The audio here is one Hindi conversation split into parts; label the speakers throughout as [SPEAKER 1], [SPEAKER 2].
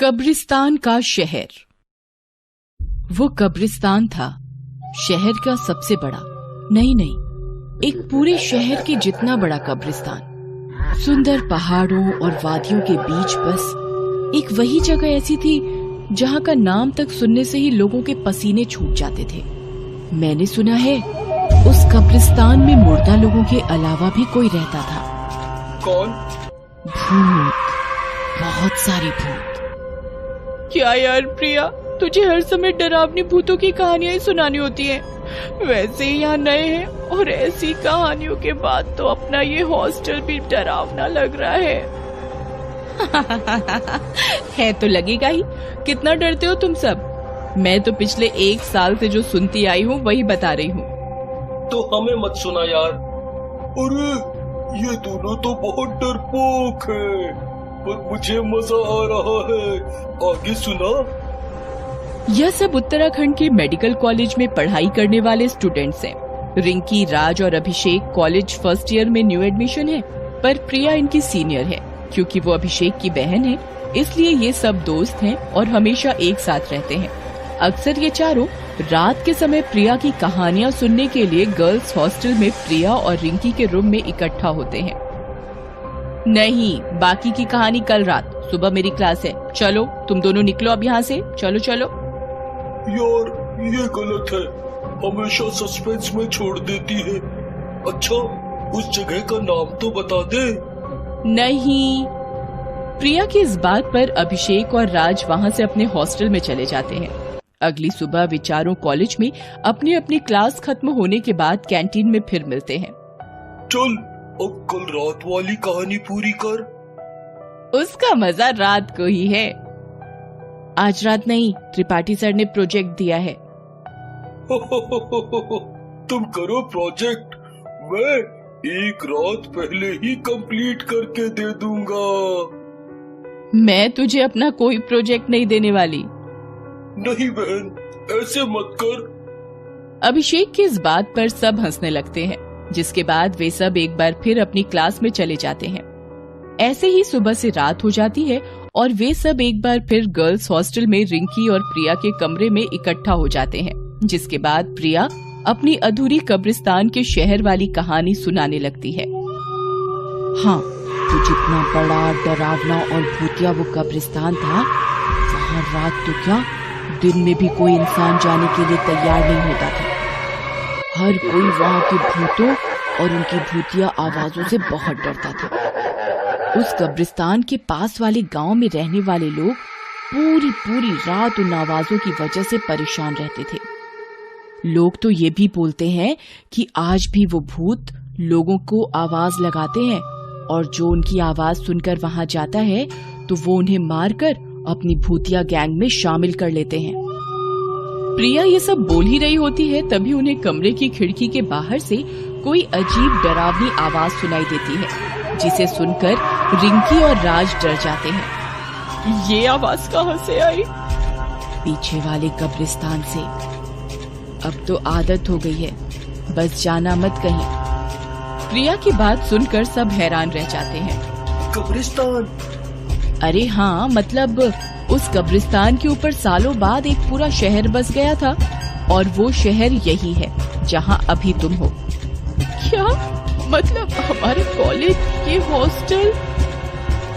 [SPEAKER 1] कब्रिस्तान का शहर। वो कब्रिस्तान था शहर का सबसे बड़ा, नहीं, एक पूरे शहर के जितना बड़ा कब्रिस्तान। सुंदर पहाड़ों और वादियों के बीच बस एक वही जगह ऐसी थी जहाँ का नाम तक सुनने से ही लोगों के पसीने छूट जाते थे। मैंने सुना है उस कब्रिस्तान में मुर्दा लोगों के अलावा भी कोई रहता था।
[SPEAKER 2] कौन?
[SPEAKER 1] भूत, बहुत सारी भूत।
[SPEAKER 3] क्या यार प्रिया, तुझे हर समय डरावनी भूतों की कहानियां ही सुनानी होती हैं। वैसे ही यहाँ नए हैं और ऐसी कहानियों के बाद तो अपना ये हॉस्टल भी डरावना लग रहा है।
[SPEAKER 1] है तो लगेगा ही। कितना डरते हो तुम सब? मैं तो पिछले 1 साल से जो सुनती आई हूँ वही बता रही हूँ।
[SPEAKER 2] तो हमें मत सुना यार। अरे ये दोनों तो बहुत डरपोक है, पर मुझे मजा आ रहा है। आगे सुना।
[SPEAKER 1] यह सब उत्तराखंड के मेडिकल कॉलेज में पढ़ाई करने वाले स्टूडेंट्स हैं। रिंकी, राज और अभिषेक कॉलेज फर्स्ट ईयर में न्यू एडमिशन है, पर प्रिया इनकी सीनियर है। क्योंकि वो अभिषेक की बहन है, इसलिए ये सब दोस्त हैं और हमेशा एक साथ रहते हैं। अक्सर ये चारों रात के समय प्रिया की कहानियां सुनने के लिए गर्ल्स हॉस्टल में प्रिया और रिंकी के रूम में इकट्ठा होते हैं। नहीं, बाकी की कहानी कल रात। सुबह मेरी क्लास है। चलो तुम दोनों निकलो अब यहाँ से। चलो चलो।
[SPEAKER 2] यार ये गलत है, हमेशा सस्पेंस में छोड़ देती है। अच्छा उस जगह का नाम तो बता दे।
[SPEAKER 1] नहीं। प्रिया की इस बात पर अभिषेक और राज वहाँ से अपने हॉस्टल में चले जाते हैं। अगली सुबह वे चारों कॉलेज में अपनी अपनी क्लास खत्म होने के बाद कैंटीन में फिर मिलते हैं।
[SPEAKER 2] चल अब कल रात वाली कहानी पूरी कर।
[SPEAKER 1] उसका मजा रात को ही है। आज रात नहीं, त्रिपाठी सर ने प्रोजेक्ट दिया है।
[SPEAKER 2] तुम करो प्रोजेक्ट, मैं 1 रात पहले ही कंप्लीट करके दे दूंगा।
[SPEAKER 1] मैं तुझे अपना कोई प्रोजेक्ट नहीं देने वाली।
[SPEAKER 2] नहीं बहन, ऐसे मत कर।
[SPEAKER 1] अभिषेक की इस बात पर सब हंसने लगते हैं, जिसके बाद वे सब एक बार फिर अपनी क्लास में चले जाते हैं। ऐसे ही सुबह से रात हो जाती है और वे सब एक बार फिर गर्ल्स हॉस्टल में रिंकी और प्रिया के कमरे में इकट्ठा हो जाते हैं। जिसके बाद प्रिया अपनी अधूरी कब्रिस्तान के शहर वाली कहानी सुनाने लगती है। हाँ, तो जितना बड़ा, डरावना और भूतिया वो कब्रिस्तान था, वहाँ रात तो क्या, दिन में भी कोई इंसान जाने के लिए तैयार नहीं होता था। हर कोई वहाँ के भूतों और उनकी भूतिया आवाजों से बहुत डरता था। उस कब्रिस्तान के पास वाले गांव में रहने वाले लोग पूरी रात उन आवाजों की वजह से परेशान रहते थे। लोग तो ये भी बोलते हैं कि आज भी वो भूत लोगों को आवाज लगाते हैं और जो उनकी आवाज सुनकर वहां जाता है तो वो उन्हें मारकर अपनी भूतिया गैंग में शामिल कर लेते हैं। प्रिया ये सब बोल ही रही होती है, तभी उन्हें कमरे की खिड़की के बाहर से कोई अजीब डरावनी आवाज सुनाई देती है, जिसे सुनकर रिंकी और राज डर जाते हैं।
[SPEAKER 3] ये आवाज कहाँ से आई?
[SPEAKER 1] पीछे वाले कब्रिस्तान से। अब तो आदत हो गई है, बस जाना मत कहीं। प्रिया की बात सुनकर सब हैरान रह जाते हैं।
[SPEAKER 2] कब्रिस्तान?
[SPEAKER 1] अरे हाँ, मतलब उस कब्रिस्तान के ऊपर सालों बाद एक पूरा शहर बस गया था और वो शहर यही है जहाँ अभी तुम हो।
[SPEAKER 3] क्या मतलब हमारे कॉलेज, ये हॉस्टल?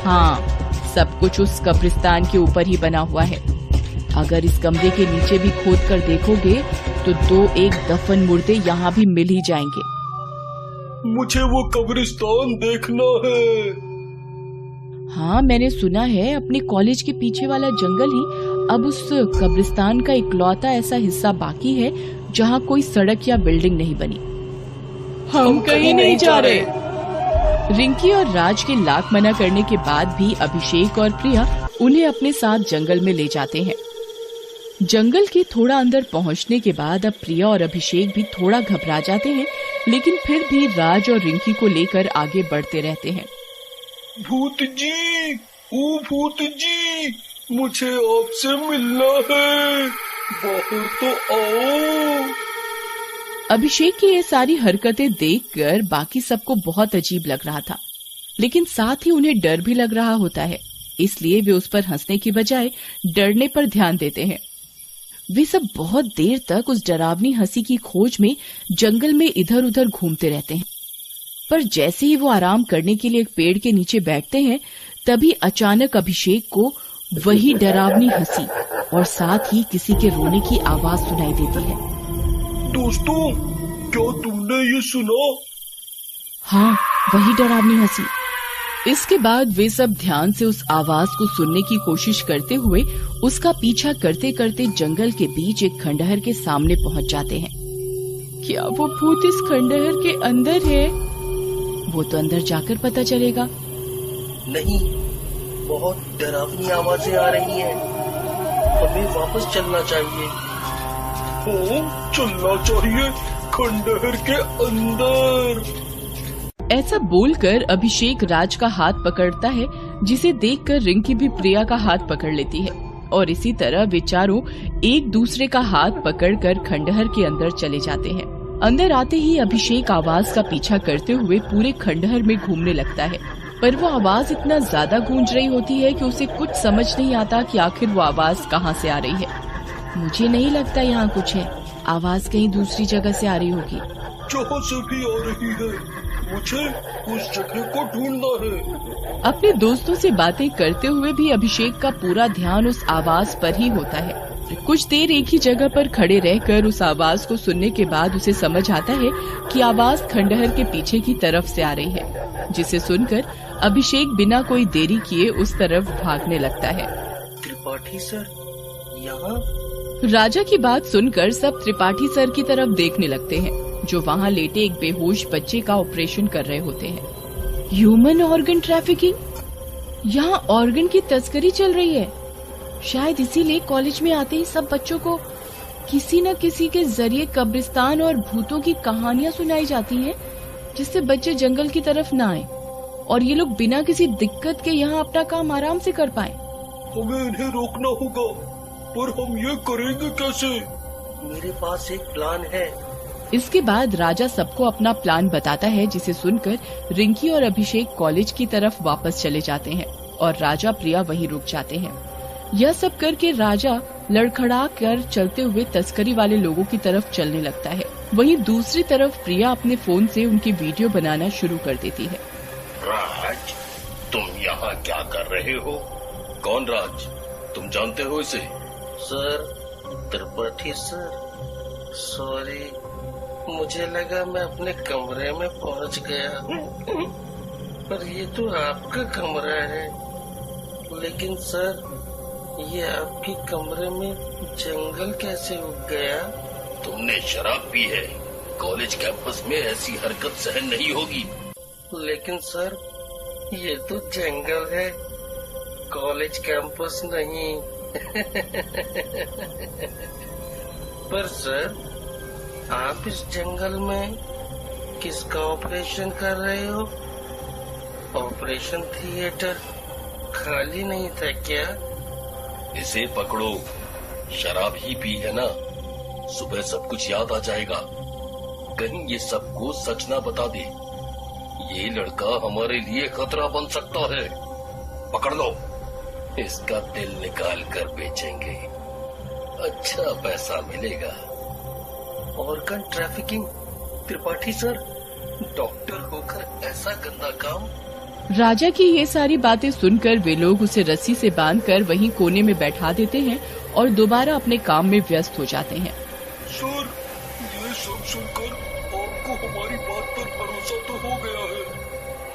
[SPEAKER 1] हाँ, सब कुछ उस कब्रिस्तान के ऊपर ही बना हुआ है। अगर इस कमरे के नीचे भी खोद कर देखोगे तो 2-1 दफन मुर्दे यहाँ भी मिल ही जाएंगे।
[SPEAKER 2] मुझे वो कब्रिस्तान देखना है।
[SPEAKER 1] हाँ, मैंने सुना है अपने कॉलेज के पीछे वाला जंगल ही अब उस कब्रिस्तान का इकलौता ऐसा हिस्सा बाकी है जहाँ कोई सड़क या बिल्डिंग नहीं बनी।
[SPEAKER 3] हम कहीं नहीं जा रहे।
[SPEAKER 1] रिंकी और राज के लाख मना करने के बाद भी अभिषेक और प्रिया उन्हें अपने साथ जंगल में ले जाते हैं। जंगल के थोड़ा अंदर पहुंचने के बाद अब प्रिया और अभिषेक भी थोड़ा घबरा जाते हैं, लेकिन फिर भी राज और रिंकी को लेकर आगे बढ़ते रहते हैं।
[SPEAKER 2] भूत जी, ओ भूत जी, मुझे आपसे मिलना है, बाहर तो आओ।
[SPEAKER 1] अभिषेक की ये सारी हरकतें देखकर बाकी सबको बहुत अजीब लग रहा था, लेकिन साथ ही उन्हें डर भी लग रहा होता है। इसलिए वे उस पर हंसने की बजाय डरने पर ध्यान देते हैं। वे सब बहुत देर तक उस डरावनी हंसी की खोज में जंगल में इधर उधर घूमते रहते हैं, पर जैसे ही वो आराम करने के लिए एक पेड़ के नीचे बैठते हैं, तभी अचानक अभिषेक को वही डरावनी हंसी और साथ ही किसी के रोने की आवाज सुनाई देती है।
[SPEAKER 2] दोस्तों, क्या तुमने ये सुना?
[SPEAKER 1] हाँ, वही डरावनी हंसी। इसके बाद वे सब ध्यान से उस आवाज को सुनने की कोशिश करते हुए उसका पीछा करते करते जंगल के बीच एक खंडहर के सामने पहुंच जाते हैं।
[SPEAKER 3] क्या वो भूत इस खंडहर के अंदर है?
[SPEAKER 1] वो तो अंदर जाकर पता चलेगा।
[SPEAKER 4] नहीं, बहुत डरावनी आवाजें आ रही हैं। हमें वापस चलना चाहिए।
[SPEAKER 2] चलना चाहिए खंडहर के अंदर।
[SPEAKER 1] ऐसा बोलकर अभिषेक राज का हाथ पकड़ता है, जिसे देखकर रिंकी भी प्रिया का हाथ पकड़ लेती है और इसी तरह वे चारों एक दूसरे का हाथ पकड़कर खंडहर के अंदर चले जाते हैं। अंदर आते ही अभिषेक आवाज का पीछा करते हुए पूरे खंडहर में घूमने लगता है, पर वो आवाज इतना ज्यादा गूंज रही होती है कि उसे कुछ समझ नहीं आता कि आखिर वो आवाज कहाँ से आ रही है। मुझे नहीं लगता यहाँ कुछ है, आवाज कहीं दूसरी जगह से आ रही होगी।
[SPEAKER 2] जहाँ से भी आ रही है, मुझे उस जगह को ढूंढना है।
[SPEAKER 1] अपने दोस्तों से बातें करते हुए भी अभिषेक का पूरा ध्यान उस आवाज पर ही होता है। कुछ देर एक ही जगह पर खड़े रहकर उस आवाज को सुनने के बाद उसे समझ आता है कि आवाज खंडहर के पीछे की तरफ से आ रही है, जिसे सुनकर अभिषेक बिना कोई देरी किए उस तरफ भागने लगता है।
[SPEAKER 4] त्रिपाठी सर, यहाँ?
[SPEAKER 1] राजा की बात सुनकर सब त्रिपाठी सर की तरफ देखने लगते हैं, जो वहाँ लेटे एक बेहोश बच्चे का ऑपरेशन कर रहे होते हैं। Human organ trafficking? यहाँ ऑर्गन की तस्करी चल रही है। शायद इसीलिए कॉलेज में आते ही सब बच्चों को किसी न किसी के जरिए कब्रिस्तान और भूतों की कहानियाँ सुनाई जाती हैं, जिससे बच्चे जंगल की तरफ न आए और ये लोग बिना किसी दिक्कत के यहाँ अपना काम आराम से कर पाएं।
[SPEAKER 2] हमें इन्हें रोकना होगा, पर हम ये करेंगे कैसे?
[SPEAKER 4] मेरे पास एक प्लान है।
[SPEAKER 1] इसके बाद राजा सबको अपना प्लान बताता है, जिसे सुनकर रिंकी और अभिषेक कॉलेज की तरफ वापस चले जाते हैं और राजा प्रिया वहीं रुक जाते हैं। यह सब करके राजा लड़खड़ा कर चलते हुए तस्करी वाले लोगों की तरफ चलने लगता है। वहीं दूसरी तरफ प्रिया अपने फोन से उनकी वीडियो बनाना शुरू कर देती है।
[SPEAKER 2] राज, तुम यहाँ क्या कर रहे हो? कौन राज? तुम जानते हो इसे?
[SPEAKER 4] सर, त्रिपाठी सर, सॉरी, मुझे लगा मैं अपने कमरे में पहुंच गया, पर ये तो आपका कमरा है। लेकिन सर, ये आपके कमरे में जंगल कैसे उग गया?
[SPEAKER 2] तुमने शराब पी है। कॉलेज कैंपस में ऐसी हरकत सहन नहीं होगी।
[SPEAKER 4] लेकिन सर, ये तो जंगल है, कॉलेज कैंपस नहीं। पर सर, आप इस जंगल में किसका ऑपरेशन कर रहे हो? ऑपरेशन थिएटर खाली नहीं था क्या?
[SPEAKER 2] इसे पकड़ो, शराब ही पी है ना, सुबह सब कुछ याद आ जाएगा। कहीं ये सबको सच ना बता दे। ये लड़का हमारे लिए खतरा बन सकता है। पकड़ लो, इसका दिल निकाल कर बेचेंगे, अच्छा पैसा मिलेगा।
[SPEAKER 4] Organ trafficking? Tripathi sir, doctor होकर ऐसा गंदा काम?
[SPEAKER 1] राजा की ये सारी बातें सुनकर वे लोग उसे रस्सी से बांधकर वहीं कोने में बैठा देते हैं और दोबारा अपने काम में व्यस्त हो जाते हैं।
[SPEAKER 2] सर, ये सब सुनकर आपको हमारी बात पर भरोसा तो हो गया है।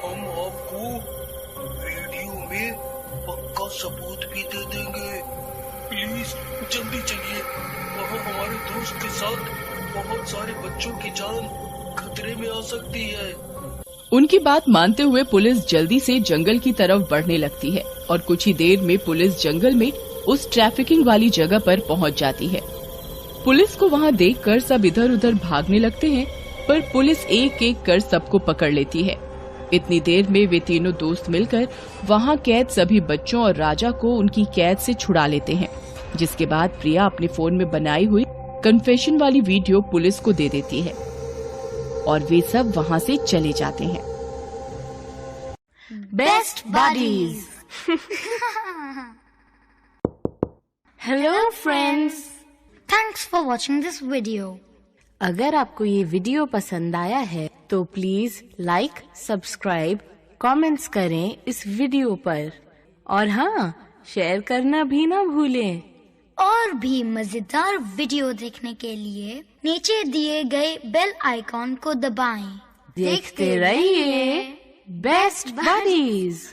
[SPEAKER 2] हम आपको वीडियो में पक्का सबूत भी दे देंगे। प्लीज जल्दी चलिए, वहाँ हमारे दोस्त के साथ बहुत सारे बच्चों की जान खतरे में आ सकती है।
[SPEAKER 1] उनकी बात मानते हुए पुलिस जल्दी से जंगल की तरफ बढ़ने लगती है और कुछ ही देर में पुलिस जंगल में उस ट्रैफिकिंग वाली जगह पर पहुंच जाती है। पुलिस को वहां देखकर सब इधर उधर भागने लगते हैं, पर पुलिस एक एक कर सबको पकड़ लेती है। इतनी देर में वे तीनों दोस्त मिलकर वहां कैद सभी बच्चों और राजा को उनकी कैद से छुड़ा लेते हैं, जिसके बाद प्रिया अपने फोन में बनाई हुई कन्फेशन वाली वीडियो पुलिस को दे देती है और वे सब वहां से चले जाते हैं।
[SPEAKER 5] Best buddies. Hello friends,
[SPEAKER 6] Thanks for watching this video.
[SPEAKER 5] अगर आपको ये वीडियो पसंद आया है तो प्लीज लाइक, सब्सक्राइब, कमेंट्स करें इस वीडियो पर और हाँ, शेयर करना भी ना भूलें।
[SPEAKER 6] और भी मजेदार वीडियो देखने के लिए नीचे दिए गए बेल आइकॉन को दबाएं।
[SPEAKER 5] देखते रहिए बेस्ट बडीज।